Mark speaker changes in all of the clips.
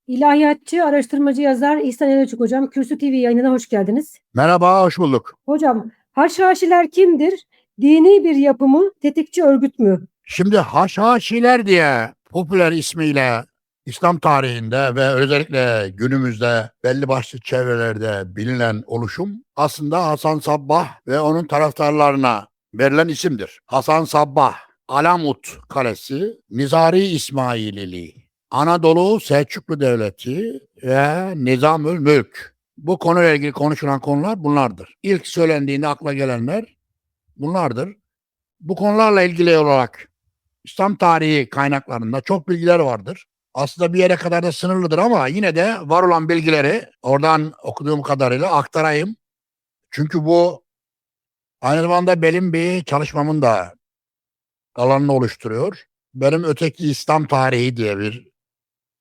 Speaker 1: İlahiyatçı, araştırmacı, yazar İhsan Elçuk hocam. Kürsü TV yayınına hoş geldiniz.
Speaker 2: Merhaba, hoş bulduk.
Speaker 1: Hocam, Haşhaşiler kimdir? Dini bir yapı mı, tetikçi örgüt mü?
Speaker 2: Şimdi Haşhaşiler diye popüler ismiyle İslam tarihinde ve özellikle günümüzde belli başlı çevrelerde bilinen oluşum aslında Hasan Sabbah ve onun taraftarlarına verilen isimdir. Hasan Sabbah, Alamut Kalesi, Nizari İsmailili, Anadolu Selçuklu Devleti ve Nizamül Mülk. Bu konuyla ilgili konuşulan konular bunlardır. İlk söylendiğinde akla gelenler bunlardır. Bu konularla ilgili olarak İslam tarihi kaynaklarında çok bilgiler vardır. Aslında bir yere kadar da sınırlıdır ama yine de var olan bilgileri oradan okuduğum kadarıyla aktarayım. Çünkü bu aynı zamanda benim bir çalışmamın da alanını oluşturuyor. Benim Öteki İslam Tarihi diye bir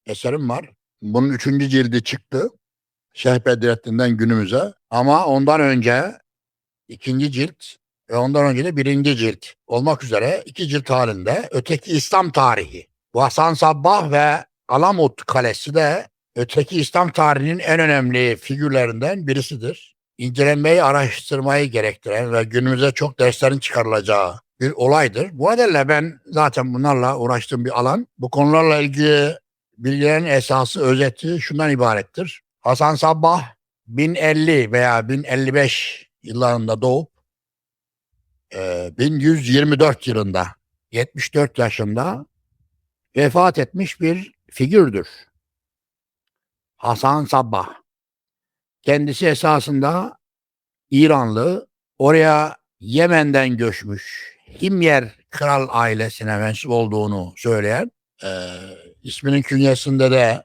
Speaker 2: eserim var. Bunun 3. cildi çıktı. Şeyh Bedrettin'den günümüze. Ama ondan önce 2. cilt ve ondan önce de 1. cilt olmak üzere 2 cilt halinde Öteki İslam Tarihi. Bu Hasan Sabbah ve Alamut Kalesi de öteki İslam tarihinin en önemli figürlerinden birisidir. İncelenmeyi, araştırmayı gerektiren ve günümüze çok derslerin çıkarılacağı bir olaydır. Bu nedenle ben zaten bunlarla uğraştığım bir alan. Bu konularla ilgili bilgilerin esası, özeti şundan ibarettir. Hasan Sabbah 1050 veya 1055 yıllarında doğup 1124 yılında 74 yaşında vefat etmiş bir figürdür. Hasan Sabbah. Kendisi esasında İranlı, oraya Yemen'den göçmüş Himyer kral ailesine mensup olduğunu söyleyen, isminin künyesinde de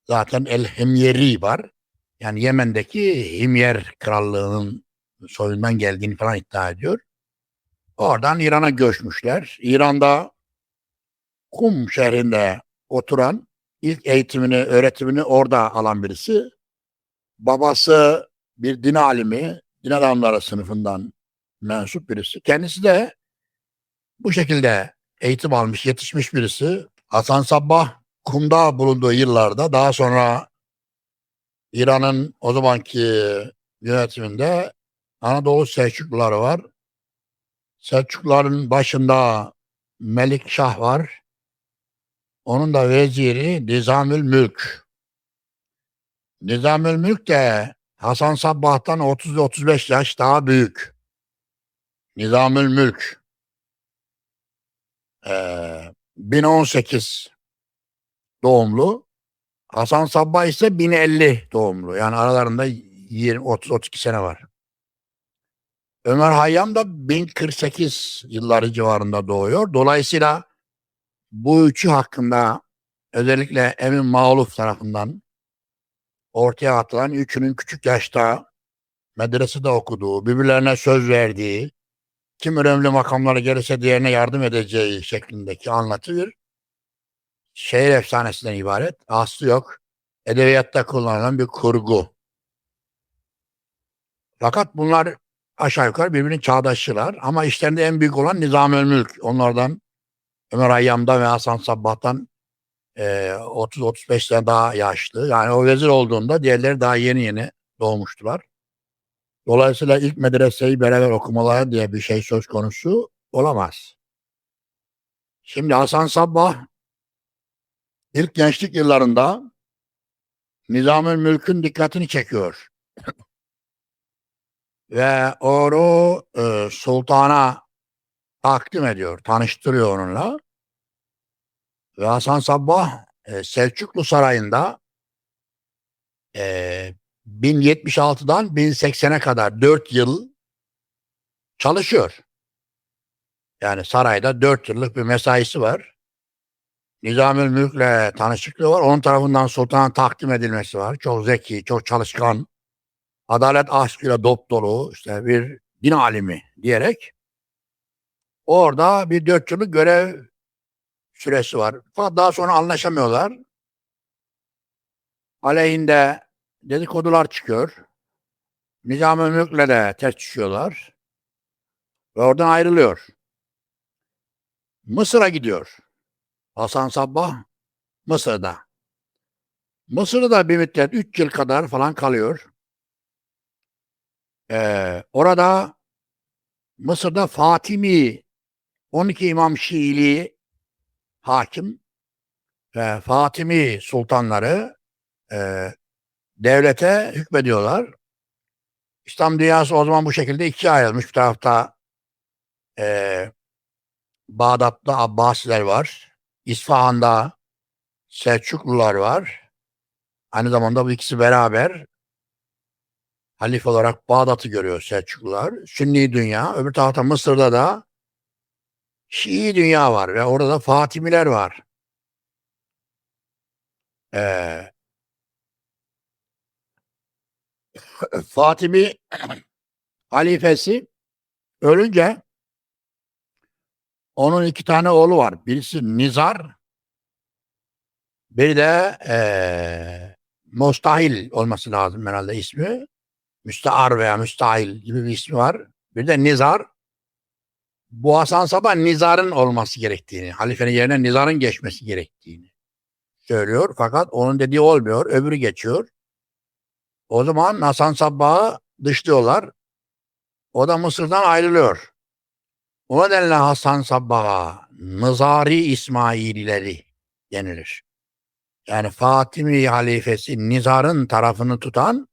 Speaker 2: zaten El Himyeri var. Yani Yemen'deki Himyer krallığının soyundan geldiğini falan iddia ediyor. Oradan İran'a göçmüşler. İran'da Kum şehrinde oturan, ilk eğitimini, öğretimini orada alan birisi. Babası bir din alimi, din adamları sınıfından mensup birisi. Kendisi de bu şekilde eğitim almış, yetişmiş birisi. Hasan Sabbah Kum'da bulunduğu yıllarda daha sonra İran'ın o zamanki yönetiminde Anadolu Selçukluları var. Selçukluların başında Melik Şah var. Onun da veziri Nizamül Mülk. Nizamül Mülk de Hasan Sabbah'tan 30-35 yaş daha büyük. Nizamül Mülk 1018 doğumlu. Hasan Sabbah ise 1050 doğumlu. Yani aralarında 20-30-32 sene var. Ömer Hayyam da 1048 yılları civarında doğuyor. Dolayısıyla bu üçü hakkında özellikle Emin Mağluf tarafından ortaya atılan üçünün küçük yaşta medresede okuduğu, birbirlerine söz verdiği, kim önemli makamlara gelirse diğerine yardım edeceği şeklindeki anlatı bir şehir efsanesinden ibaret. Aslı yok. Edebiyatta kullanılan bir kurgu. Fakat bunlar aşağı yukarı birbirinin çağdaşçılar ama işlerinde en büyük olan Nizamül Mülk. Onlardan Ömer Hayyam'dan ve Hasan Sabbah'tan 30-35 sene daha yaşlı. Yani o vezir olduğunda diğerleri daha yeni yeni doğmuştular. Dolayısıyla ilk medreseyi beraber okumaları diye bir şey söz konusu olamaz. Şimdi Hasan Sabbah ilk gençlik yıllarında Nizamül Mülk'ün dikkatini çekiyor. Ve onu sultana takdim ediyor, tanıştırıyor onunla. Ve Hasan Sabbah Selçuklu Sarayı'nda e, 1076'dan 1080'e kadar 4 yıl çalışıyor. Yani sarayda 4 yıllık bir mesaisi var. Nizamül Mülk'le tanışıklığı var. Onun tarafından sultana takdim edilmesi var. Çok zeki, çok çalışkan, adalet aşkıyla dop dolu işte bir din alimi diyerek orada bir 4 yıllık görev süresi var. Fakat daha sonra anlaşamıyorlar. Aleyhinde dedikodular çıkıyor. Nizam-ı Mülk'le de ters düşüyorlar. Ve oradan ayrılıyor. Mısır'a gidiyor. Hasan Sabbah Mısır'da. Mısır'da da bir müddet 3 yıl kadar falan kalıyor. Orada Mısır'da Fatimi 12 İmam Şiiliği hakim ve Fatimi sultanları devlete hükmediyorlar. İslam dünyası o zaman bu şekilde ikiye ayrılmış. Bir tarafta e, Bağdat'ta Abbasiler var. İsfahan'da Selçuklular var. Aynı zamanda bu ikisi beraber halife olarak Bağdat'ı görüyor Selçuklular. Sünni dünya. Öbür tarafta Mısır'da da Şii dünya var ve orada da Fatimiler var. Ee, Fatimi halifesi ölünce onun 2 tane oğlu var. Birisi Nizar, biri de Mustahil olması lazım herhalde ismi. Müstear veya Müstahil gibi bir ismi var. Bir de Nizar. Bu Hasan Sabbah Nizar'ın olması gerektiğini, halifenin yerine Nizar'ın geçmesi gerektiğini söylüyor. Fakat onun dediği olmuyor. Öbürü geçiyor. O zaman Hasan Sabbah'ı dışlıyorlar. O da Mısır'dan ayrılıyor. O nedenle Hasan Sabbah'a Nizari İsmailileri denilir. Yani Fatimi halifesi Nizar'ın tarafını tutan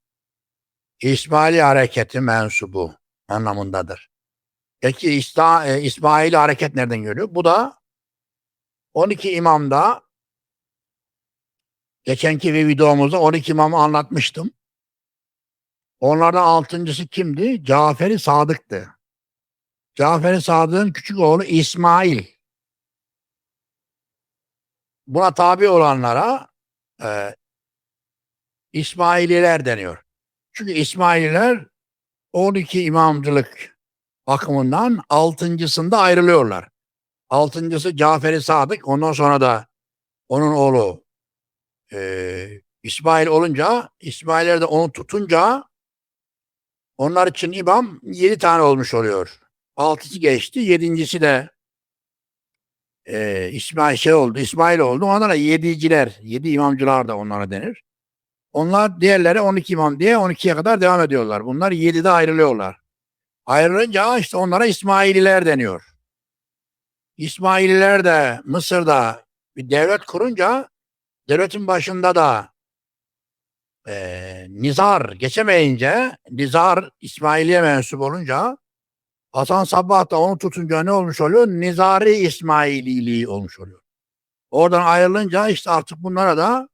Speaker 2: İsmaili hareketi mensubu anlamındadır. Peki İsmaili hareket nereden geliyor? Bu da 12 imamda geçenki bir videomuzda 12 imamı anlatmıştım. Onlardan 6.'sı kimdi? Cafer-i Sadık'tı. Cafer-i Sadık'ın küçük oğlu İsmail. Buna tabi olanlara e, İsmaililer deniyor. Çünkü İsmaililer 12 imamcılık bakımından 6.'sında ayrılıyorlar. 6.'sı Cafer-i Sadık. Ondan sonra da onun oğlu İsmail olunca, İsmail'ler de onu tutunca onlar için imam 7 tane olmuş oluyor. 6'sı geçti. 7.'si de İsmail oldu. Onlara yediciler, 7 imamcılar da onlara denir. Onlar diğerleri 12 imam diye 12'ye kadar devam ediyorlar. Bunlar 7'de ayrılıyorlar. Ayrılınca işte onlara İsmaililer deniyor. İsmaililer de Mısır'da bir devlet kurunca devletin başında da Nizar geçemeyince, Nizar İsmailiye mensup olunca Hasan Sabbah da onu tutunca ne olmuş oluyor? Nizari İsmaililiği olmuş oluyor. Oradan ayrılınca işte artık bunlara da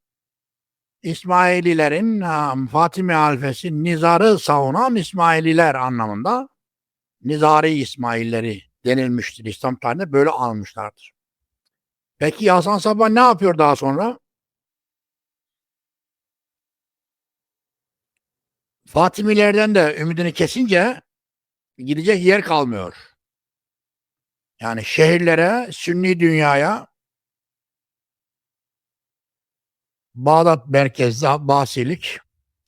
Speaker 2: İsmaililerin Fatimi halifesi Nizar'ı savunan İsmaililer anlamında Nizari İsmailleri denilmiştir. İslam tarihinde böyle almışlardır. Peki Hasan Sabbah ne yapıyor daha sonra? Fatimilerden de ümidini kesince gidecek yer kalmıyor. Yani şehirlere, Sünni dünyaya, Bağdat merkezli Abbasilik,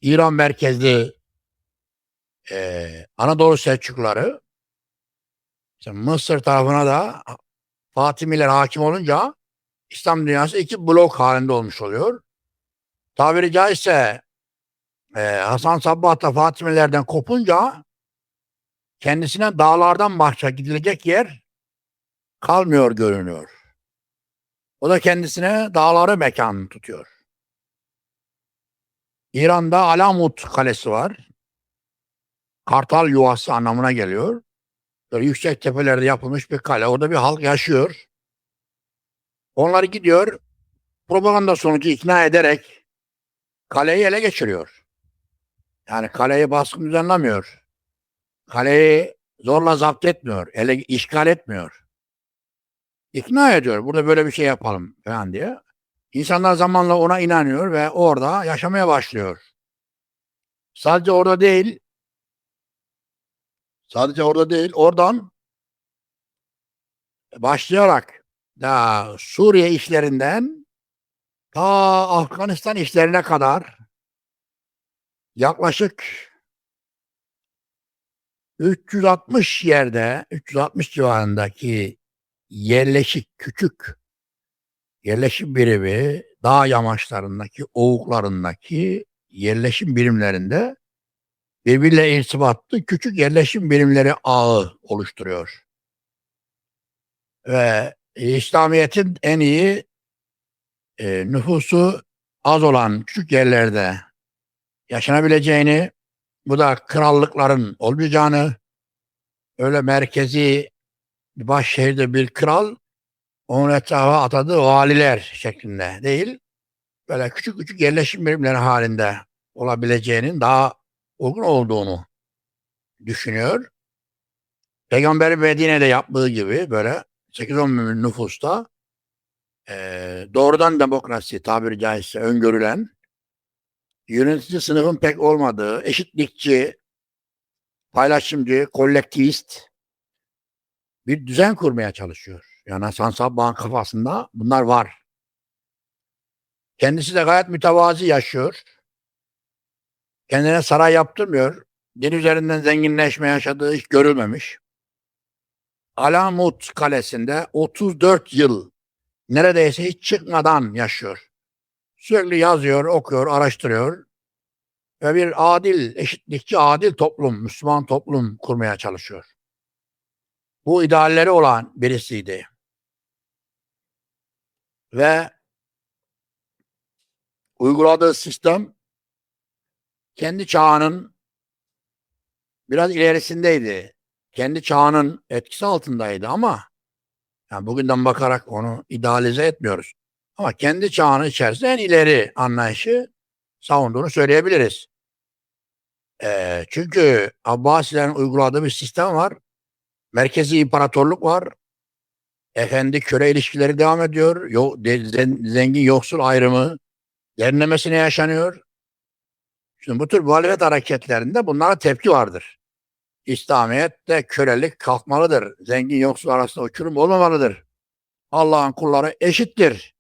Speaker 2: İran merkezli Anadolu Selçukluları, işte Mısır tarafına da Fatimiler hakim olunca İslam dünyası 2 blok halinde olmuş oluyor. Tabiri caizse Hasan Sabbah da Fatimilerden kopunca kendisine dağlardan başka gidilecek yer kalmıyor görünüyor. O da kendisine dağları mekan tutuyor. İran'da Alamut Kalesi var. Kartal yuvası anlamına geliyor. Böyle yüksek tepelerde yapılmış bir kale. Orada bir halk yaşıyor. Onlar gidiyor, propaganda sonucu ikna ederek kaleyi ele geçiriyor. Yani kaleyi baskın düzenlemiyor. Kaleyi zorla zapt etmiyor. Ele işgal etmiyor. İkna ediyor. Burada böyle bir şey yapalım falan diye. İnsanlar zamanla ona inanıyor ve orada yaşamaya başlıyor. Sadece orada değil, oradan başlayarak da Suriye işlerinden ta Afganistan işlerine kadar yaklaşık 360 civarındaki yerleşik küçük yerleşim birimi dağ yamaçlarındaki, oğuklarındaki yerleşim birimlerinde birbiriyle irtibatlı küçük yerleşim birimleri ağı oluşturuyor. Ve İslamiyet'in en iyi nüfusu az olan küçük yerlerde yaşanabileceğini, bu da krallıkların olmayacağını, öyle merkezi bir baş şehirde bir kral, onun etrafa atadığı valiler şeklinde değil, böyle küçük küçük yerleşim birimleri halinde olabileceğinin daha uygun olduğunu düşünüyor. Peygamber Medine'de yaptığı gibi böyle 8-10 bin nüfusta doğrudan demokrasi tabiri caizse öngörülen, yönetici sınıfın pek olmadığı, eşitlikçi, paylaşımcı, kolektivist bir düzen kurmaya çalışıyor. Yani Hasan Sabbah'ın kafasında bunlar var. Kendisi de gayet mütevazi yaşıyor. Kendine saray yaptırmıyor. Din üzerinden zenginleşme yaşadığı hiç görülmemiş. Alamut Kalesi'nde 34 yıl neredeyse hiç çıkmadan yaşıyor. Sürekli yazıyor, okuyor, araştırıyor ve bir adil, eşitlikçi adil toplum, Müslüman toplum kurmaya çalışıyor. Bu idealleri olan birisiydi. Ve uyguladığı sistem kendi çağının biraz ilerisindeydi. Kendi çağının etkisi altındaydı ama yani bugünden bakarak onu idealize etmiyoruz. Ama kendi çağının içerisinde en ileri anlayışı savunduğunu söyleyebiliriz. Çünkü Abbasilerin uyguladığı bir sistem var. Merkezi imparatorluk var. Efendi köle ilişkileri devam ediyor. Zengin yoksul ayrımı derinlemesine yaşanıyor. Şimdi bu tür muhalefet hareketlerinde bunlara tepki vardır. İslamiyet'te kölelik kalkmalıdır. Zengin yoksul arasında uçurum olmamalıdır. Allah'ın kulları eşittir.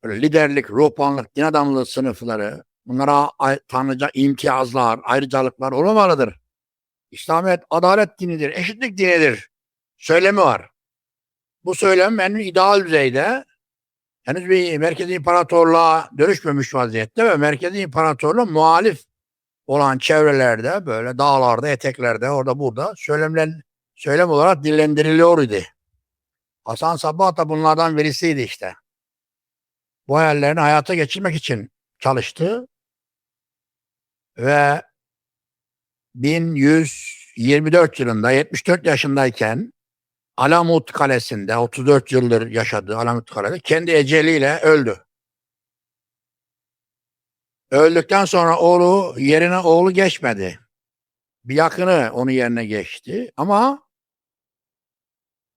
Speaker 2: Böyle liderlik, ruhbanlık, din adamlığı sınıfları, bunlara tanınacak imtiyazlar, ayrıcalıklar olmamalıdır. İslamiyet adalet dinidir, eşitlik dinidir söylemi var. Bu söylem en ideal düzeyde, henüz bir merkezi imparatorluğa dönüşmemiş vaziyette ve merkezi imparatorluğa muhalif olan çevrelerde, böyle dağlarda, eteklerde, orada burada söylem olarak dillendiriliyor idi. Hasan Sabbah da bunlardan birisiydi işte. Bu hayallerini hayata geçirmek için çalıştı ve 1124 yılında 74 yaşındayken Alamut Kalesi'nde 34 yıldır yaşadığı Alamut Kalesi'nde kendi eceliyle öldü. Öldükten sonra oğlu geçmedi. Bir yakını onun yerine geçti ama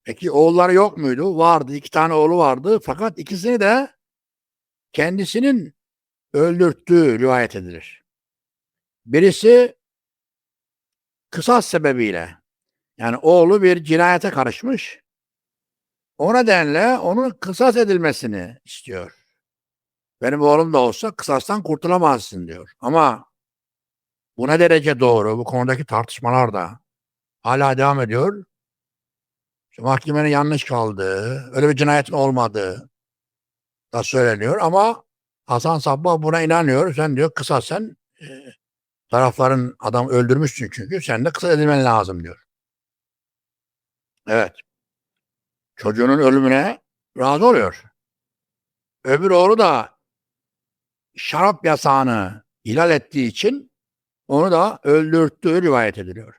Speaker 2: peki oğulları yok muydu? Vardı. 2 tane oğlu vardı. Fakat ikisini de kendisinin öldürttüğü rivayet edilir. Birisi kısas sebebiyle. Yani oğlu bir cinayete karışmış. O nedenle onun kısas edilmesini istiyor. Benim oğlum da olsa kısastan kurtulamazsın diyor. Ama bu ne derece doğru? Bu konudaki tartışmalar da hala devam ediyor. İşte mahkemenin yanlış kaldığı, öyle bir cinayetin olmadığı da söyleniyor ama Hasan Sabbah buna inanıyor. Sen diyor kısasen tarafların adam öldürmüşsün çünkü sen de kısas edilmen lazım diyor. Evet. Çocuğunun ölümüne razı oluyor. Öbür oğlu da şarap yasağını ihlal ettiği için onu da öldürttüğü rivayet ediliyor.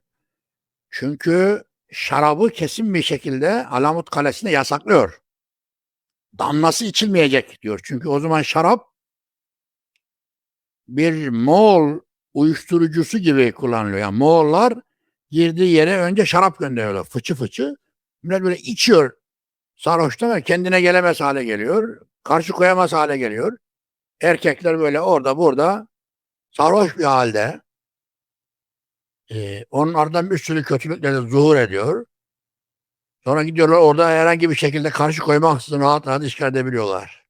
Speaker 2: Çünkü şarabı kesin bir şekilde Alamut Kalesi'nde yasaklıyor. Damlası içilmeyecek diyor. Çünkü o zaman şarap bir Moğol uyuşturucusu gibi kullanılıyor. Yani Moğollar girdiği yere önce şarap gönderiyorlar. Fıçı fıçı. Millet böyle içiyor. Sarhoştan ve kendine gelemez hale geliyor. Karşı koyamaz hale geliyor. Erkekler böyle orada burada sarhoş bir halde onun ardından bir sürü kötülükler de zuhur ediyor. Sonra gidiyorlar orada herhangi bir şekilde karşı koymaksızın rahat rahat işgal edebiliyorlar.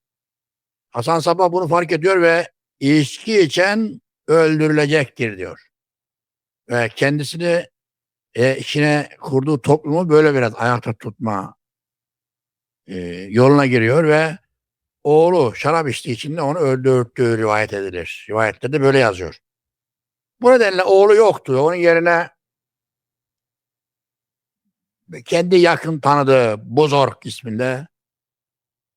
Speaker 2: Hasan Sabbah bunu fark ediyor ve içki içen öldürülecektir diyor. Ve kendisini içine kurduğu toplumu böyle biraz ayakta tutma yoluna giriyor ve oğlu şarap içtiği için de onu öldürttüğü rivayet edilir. Rivayette de böyle yazıyor. Bu nedenle oğlu yoktu. Onun yerine kendi yakın tanıdığı Bozorg isminde,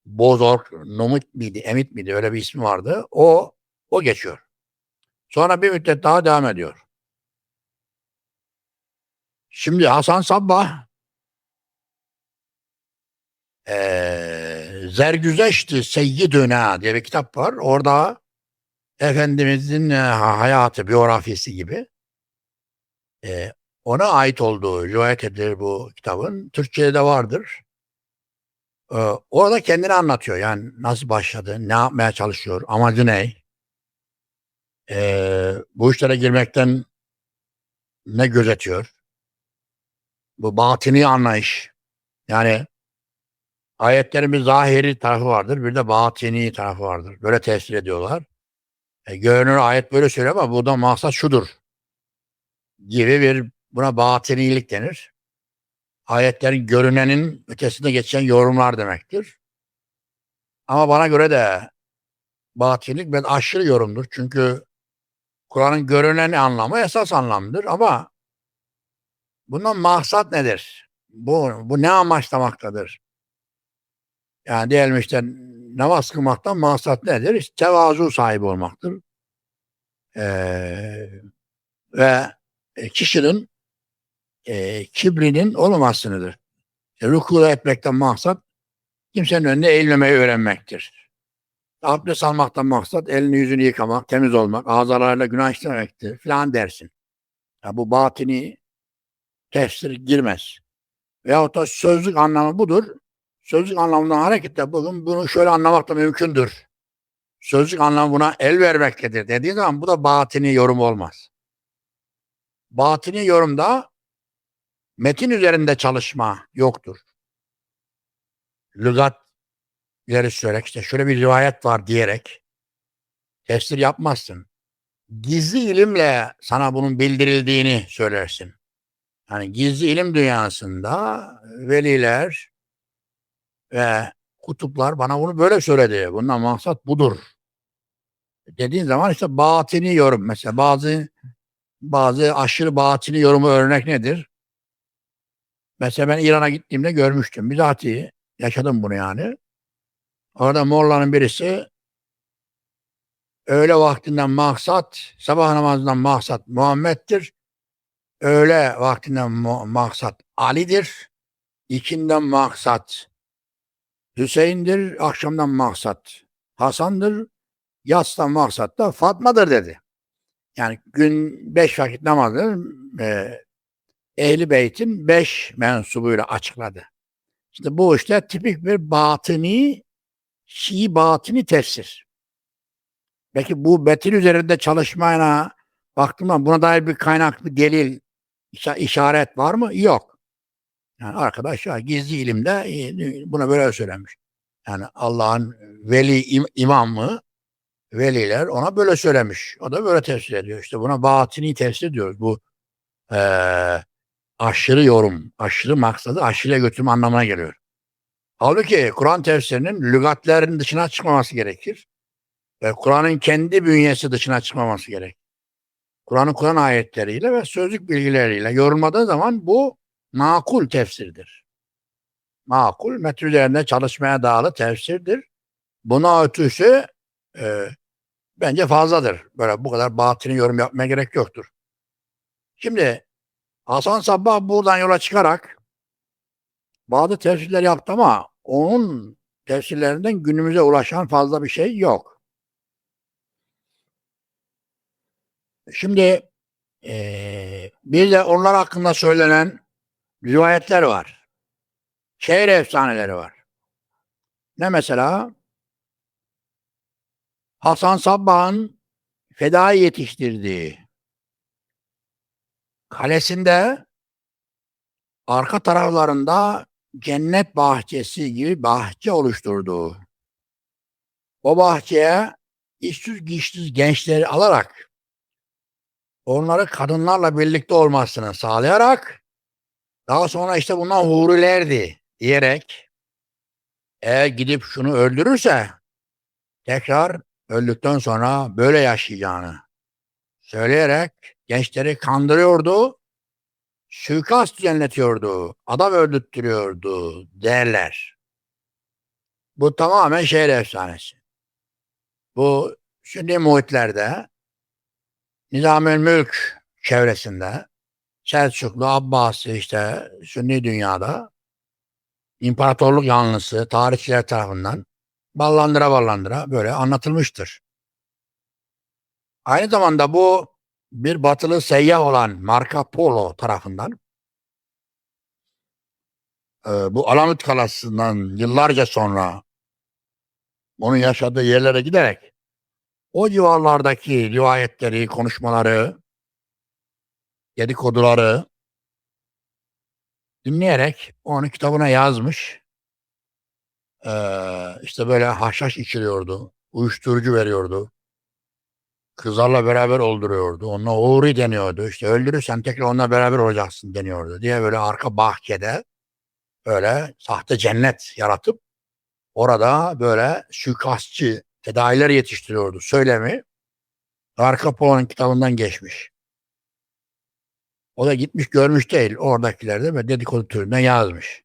Speaker 2: Bozorg, Nomit miydi, Emit miydi, öyle bir ismi vardı. O geçiyor. Sonra bir müddet daha devam ediyor. Şimdi Hasan Sabbah Zergüzeşt-i Seyyidüna diye bir kitap var. Orada Efendimizin hayatı, biyografisi gibi e, ona ait olduğu rivayet edilir bu kitabın. Türkçe'de de vardır. E, Orada kendini anlatıyor. Yani nasıl başladı, ne yapmaya çalışıyor, amacı ne? Bu işlere girmekten ne gözetiyor? Bu batini anlayış. Yani ayetlerin bir zahiri tarafı vardır, bir de batini tarafı vardır. Böyle tefsir ediyorlar. Görünür ayet böyle söylüyor ama burada maksat şudur gibi bir, buna batinilik denir. Ayetlerin görünenin ötesinde geçen yorumlar demektir. Ama bana göre de batinilik ben aşırı yorumdur. Çünkü Kur'an'ın görünen anlamı esas anlamdır ama bundan maksat nedir? Bu ne amaçlamaktadır? Yani diyelim işte namaz kılmaktan maksat nedir? İşte tevazu sahibi olmaktır. Ee, ve kişinin kibrinin olmamasıdır. Ruku etmekten maksat kimsenin önünde eğilmemeyi öğrenmektir. Abdest almaktan maksat elini yüzünü yıkamak, temiz olmak, azalarla günah işlemektir filan dersin. Ya bu batini tefsir girmez. Veyahut da sözlük anlamı budur. Sözlük anlamından hareketle bugün bunu şöyle anlamak da mümkündür. Sözlük anlamı buna el vermektedir dediği zaman bu da batini yorum olmaz. Batini yorumda metin üzerinde çalışma yoktur. Lügat ileri sürerek işte şöyle bir rivayet var diyerek tefsir yapmazsın. Gizli ilimle sana bunun bildirildiğini söylersin. Yani gizli ilim dünyasında veliler ve kutuplar bana bunu böyle söyledi. Bundan maksat budur. Dediğin zaman işte batini yorum. Mesela bazı aşırı batini yorumu örnek nedir? Mesela ben İran'a gittiğimde görmüştüm. Bizatihi yaşadım bunu yani. Orada Molla'nın birisi öğle vaktinden maksat, sabah namazından maksat Muhammed'dir. Öğle vaktinden maksat Ali'dir. İkinden maksat Hüseyin'dir. Akşamdan maksat Hasan'dır. Yatsıdan maksat da Fatma'dır dedi. Yani gün 5 vakit namazı Ehl-i Beyt'in 5 mensubuyla açıkladı. İşte bu işte tipik bir batini, Şii batini tefsir. Peki bu metin üzerinde çalışmayla baktığımda buna dair bir kaynak, bir delil, işaret var mı? Yok. Yani arkadaş ya gizli ilimde buna böyle söylemiş. Yani Allah'ın imamı, veliler ona böyle söylemiş. O da böyle tefsir ediyor. İşte buna batini tefsir diyoruz. Bu aşırı yorum, aşırı maksadı aşırıya götürme anlamına geliyor. Halbuki Kur'an tefsirinin lügatlerin dışına çıkmaması gerekir. Ve Kur'an'ın kendi bünyesi dışına çıkmaması gerek. Kur'an ayetleriyle ve sözlük bilgileriyle yorumladığı zaman bu makul tefsirdir. Makul, metin üzerinde çalışmaya bağlı tefsirdir. Buna ötüsü e, bence fazladır. Böyle bu kadar batini yorum yapmaya gerek yoktur. Şimdi Hasan Sabbah buradan yola çıkarak bazı tefsirler yaptı ama onun tefsirlerinden günümüze ulaşan fazla bir şey yok. Şimdi bir de onlar hakkında söylenen rivayetler var. Şehir efsaneleri var. Ne mesela? Hasan Sabbah'ın fedai yetiştirdiği kalesinde arka taraflarında cennet bahçesi gibi bahçe oluşturduğu. O bahçeye işsiz güçsüz gençleri alarak onları kadınlarla birlikte olmasını sağlayarak daha sonra işte bunlar hurilerdi diyerek eğer gidip şunu öldürürse tekrar öldükten sonra böyle yaşayacağını söyleyerek gençleri kandırıyordu, suikast düzenletiyordu, adam öldürtüyordu derler. Bu tamamen şehir efsanesi. Bu Sünni muhitlerde, Nizamülmülk çevresinde, Selçuklu, Abbasi işte Sünni dünyada imparatorluk yanlısı tarihçiler tarafından ballandıra böyle anlatılmıştır. Aynı zamanda bu bir batılı seyyah olan Marco Polo tarafından bu Alamut Kalası'ndan yıllarca sonra onun yaşadığı yerlere giderek o civarlardaki rivayetleri, konuşmaları, dedikoduları dinleyerek onu kitabına yazmış. İşte böyle haşhaş içiriyordu, uyuşturucu veriyordu, kızlarla beraber olduruyordu, onunla uğri deniyordu, işte öldürürsen tekrar onunla beraber olacaksın deniyordu diye böyle arka bahçede böyle sahte cennet yaratıp orada böyle suikastçı fedailer yetiştiriyordu söylemi Marco Polo'nun kitabından geçmiş. O da gitmiş görmüş değil, oradakiler de ve dedikodu türünden yazmış.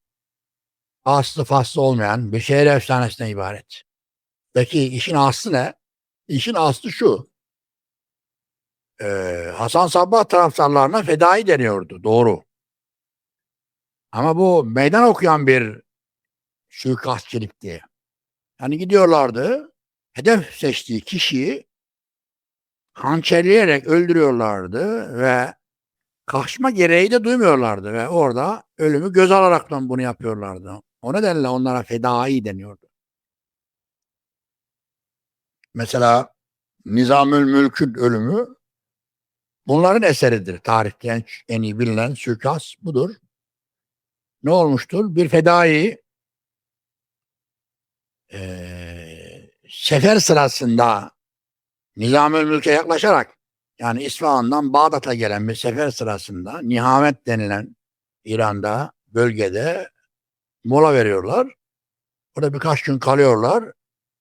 Speaker 2: Aslı faslı olmayan bir şehir efsanesine ibaret. Peki işin aslı ne? İşin aslı şu. Hasan Sabbah taraftarlarına fedai deniyordu. Doğru. Ama bu meydan okuyan bir suikastçilikti. Yani gidiyorlardı, hedef seçtiği kişiyi hançerleyerek öldürüyorlardı ve kaçma gereği de duymuyorlardı ve orada ölümü göz alaraktan bunu yapıyorlardı. O nedenle onlara fedai deniyordu. Mesela Nizamülmülk'ün ölümü bunların eseridir. Tarihte en iyi bilinen suikast budur. Ne olmuştur? Bir fedai sefer sırasında Nizamülmülk'e yaklaşarak yani İsfahan'dan Bağdat'a gelen bir sefer sırasında Nihamet denilen İran'da bölgede mola veriyorlar. Orada birkaç gün kalıyorlar.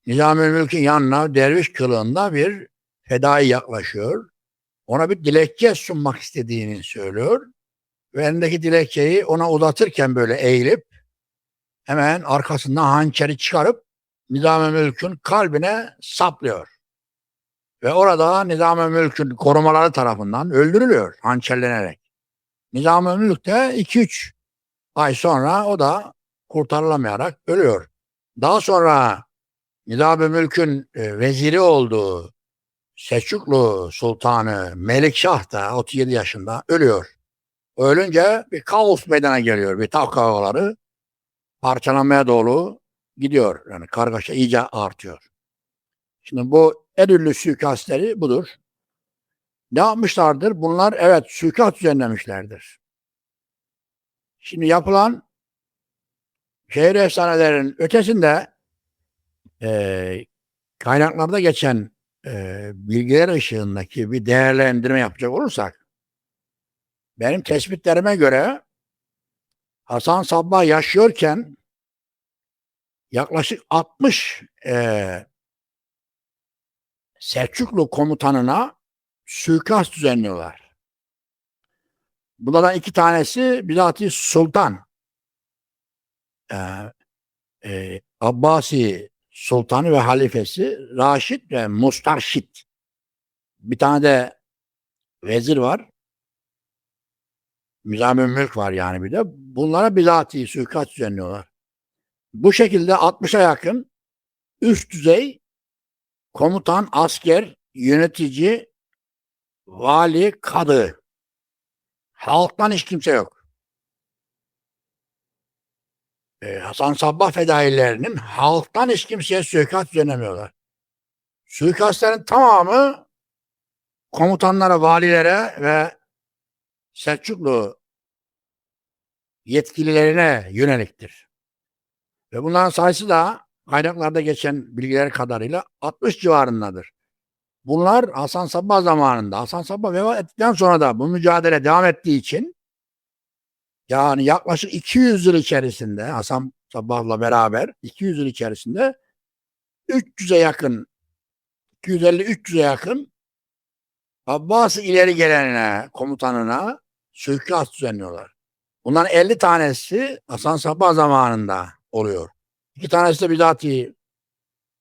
Speaker 2: Nizamülmülk'ün yanına derviş kılığında bir fedai yaklaşıyor. Ona bir dilekçe sunmak istediğini söylüyor. Ve elindeki dilekçeyi ona uzatırken böyle eğilip hemen arkasından hançeri çıkarıp Nizamülmülk'ün kalbine saplıyor. Ve orada Nizamülmülk'ün korumaları tarafından öldürülüyor hançerlenerek. Nizamülmülk de 2-3 ay sonra o da kurtarılamayarak ölüyor. Daha sonra Nizamülmülk'ün veziri olduğu Selçuklu Sultanı Melikşah da 37 yaşında ölüyor. Ölünce bir kaos meydana geliyor. Bir tav kavgaları parçalanmaya doğru gidiyor. Yani kargaşa iyice artıyor. Şimdi bu en ünlü suikastleri budur. Ne yapmışlardır? Bunlar evet suikast düzenlemişlerdir. Şimdi yapılan şehir efsanelerin ötesinde kaynaklarda geçen bilgiler ışığındaki bir değerlendirme yapacak olursak benim tespitlerime göre Hasan Sabbah yaşıyorken yaklaşık 60 Selçuklu komutanına suikast düzenliyorlar. Bunlardan 2 tanesi bizatihi Sultan Abbasi Sultanı ve halifesi Raşid ve Mustarşid. Bir tane de vezir var. Nizamülmülk var yani bir de. Bunlara bizatihi suikast düzenliyorlar. Bu şekilde 60'a yakın üst düzey komutan, asker, yönetici, vali, kadı. Halktan hiç kimse yok. Hasan Sabbah fedailerinin halktan hiç kimseye suikast düzenlemiyorlar. Suikastlerin tamamı komutanlara, valilere ve Selçuklu yetkililerine yöneliktir. Ve bunların sayısı da kaynaklarda geçen bilgiler kadarıyla 60 civarındadır. Bunlar Hasan Sabbah zamanında, Hasan Sabbah vefat ettikten sonra da bu mücadele devam ettiği için yani yaklaşık 200 yıl içerisinde Hasan Sabbah'la beraber 200 yıl içerisinde 300'e yakın, 250-300'e yakın Abbasi ileri gelenine, komutanına suikast düzenliyorlar. Bunların 50 tanesi Hasan Sabbah zamanında oluyor. 2 tanesi de bizatihi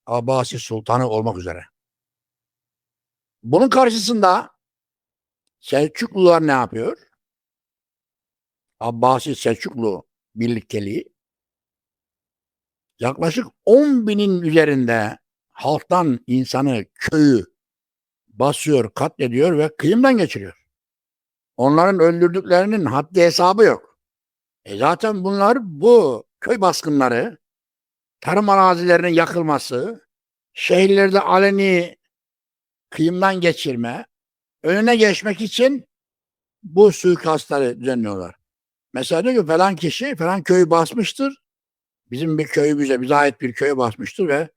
Speaker 2: Abbasi Sultanı olmak üzere. Bunun karşısında Selçuklular ne yapıyor? Abbasi Selçuklu birlikteliği yaklaşık 10 binin üzerinde halktan insanı, köyü basıyor, katlediyor ve kıyımdan geçiriyor. Onların öldürdüklerinin haddi hesabı yok. Zaten bunlar bu köy baskınları, tarım arazilerinin yakılması, şehirlerde aleni kıyımdan geçirme, önüne geçmek için bu suikastları düzenliyorlar. Mesela diyor ki falan kişi falan köyü basmıştır. Bizim bir köyümüze, bize ait bir köyü basmıştır ve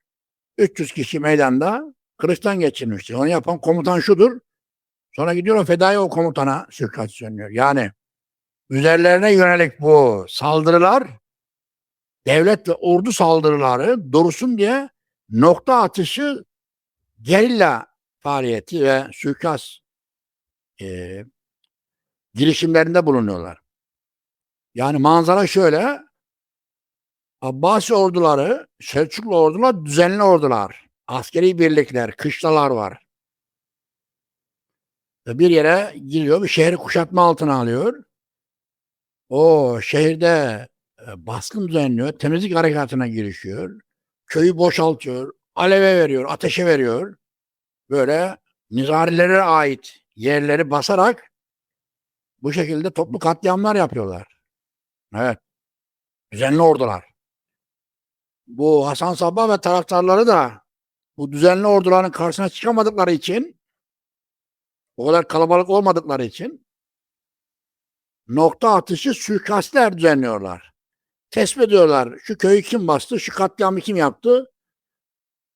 Speaker 2: 300 kişi meydanda kılıçtan geçirmiştir. Onu yapan komutan şudur. Sonra gidiyor o fedai o komutana suikast düzenliyor. Yani üzerlerine yönelik bu saldırılar, devlet ve ordu saldırıları doğrusun diye nokta atışı gerilla faaliyeti ve suikast e, girişimlerinde bulunuyorlar. Yani manzara şöyle, Abbasi orduları, Selçuklu ordular, düzenli ordular, askeri birlikler, kışlalar var. Ve bir yere giriyor, bir şehri kuşatma altına alıyor. O şehirde baskın düzenliyor, temizlik harekatına girişiyor. Köyü boşaltıyor, aleve veriyor, ateşe veriyor. Böyle nizarilere ait yerleri basarak bu şekilde toplu katliamlar yapıyorlar. Evet, düzenli ordular. Bu Hasan Sabbah ve taraftarları da bu düzenli orduların karşısına çıkamadıkları için, o kadar kalabalık olmadıkları için nokta atışı suikastler düzenliyorlar. Tespit ediyorlar. Şu köyü kim bastı, şu katliamı kim yaptı?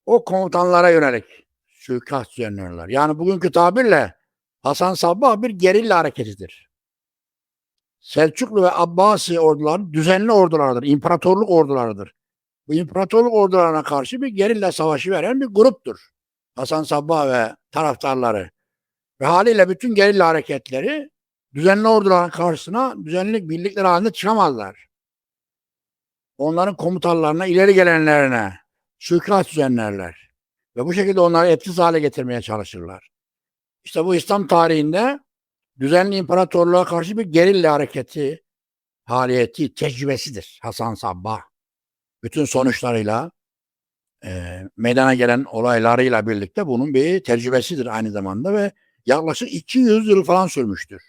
Speaker 2: O komutanlara yönelik suikast düzenliyorlar. Yani bugünkü tabirle Hasan Sabbah bir gerilla hareketidir. Selçuklu ve Abbasi orduları düzenli ordulardır, imparatorluk ordularıdır. Bu imparatorluk ordularına karşı bir gerilla savaşı veren bir gruptur. Hasan Sabbah ve taraftarları. Ve haliyle bütün gerilla hareketleri düzenli orduların karşısına düzenli birlikler halinde çıkamazlar. Onların komutanlarına, ileri gelenlerine suikast düzenlerler. Ve bu şekilde onları etkisiz hale getirmeye çalışırlar. İşte bu İslam tarihinde düzenli imparatorluğa karşı bir gerilla hareketi, faaliyeti, tecrübesidir Hasan Sabbah. Bütün sonuçlarıyla, meydana gelen olaylarıyla birlikte bunun bir tecrübesidir aynı zamanda ve yaklaşık 200 yıl falan sürmüştür.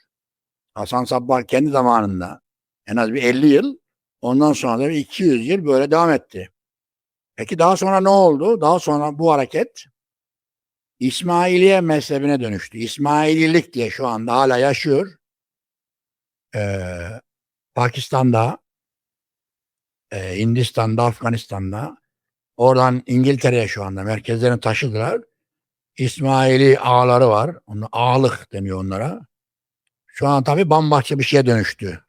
Speaker 2: Hasan Sabbah kendi zamanında en az bir 50 yıl, ondan sonra da bir 200 yıl böyle devam etti. Peki daha sonra ne oldu? Daha sonra bu hareket İsmailiye mezhebine dönüştü. İsmaililik diye şu anda hala yaşıyor. Pakistan'da, Hindistan'da, Afganistan'da, oradan İngiltere'ye şu anda merkezlerini taşıdılar. İsmaili ağaları var. Ağalık deniyor onlara. Şu an tabii bambaşka bir şeye dönüştü.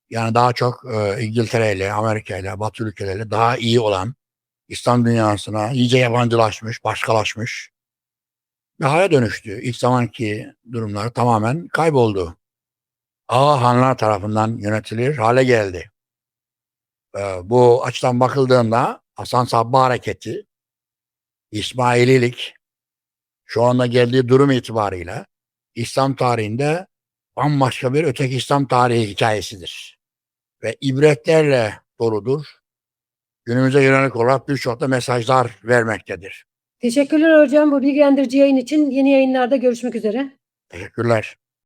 Speaker 2: Yani daha çok İngiltere ile, Amerika ile, Batı ülkeleriyle daha iyi olan İslam dünyasına iyice yabancılaşmış, başkalaşmış bir hale dönüştü. İlk zamanki durumları tamamen kayboldu. Ağa hanlar tarafından yönetilir hale geldi. Bu açıdan bakıldığında Hasan Sabbah hareketi, İsmaililik şu anda geldiği durum itibarıyla İslam tarihinde bambaşka bir öteki İslam tarihi hikayesidir. Ve ibretlerle doludur. Günümüze yönelik olarak birçok da mesajlar vermektedir.
Speaker 1: Teşekkürler hocam bu bilgilendirici yayın için. Yeni yayınlarda görüşmek üzere.
Speaker 2: Teşekkürler.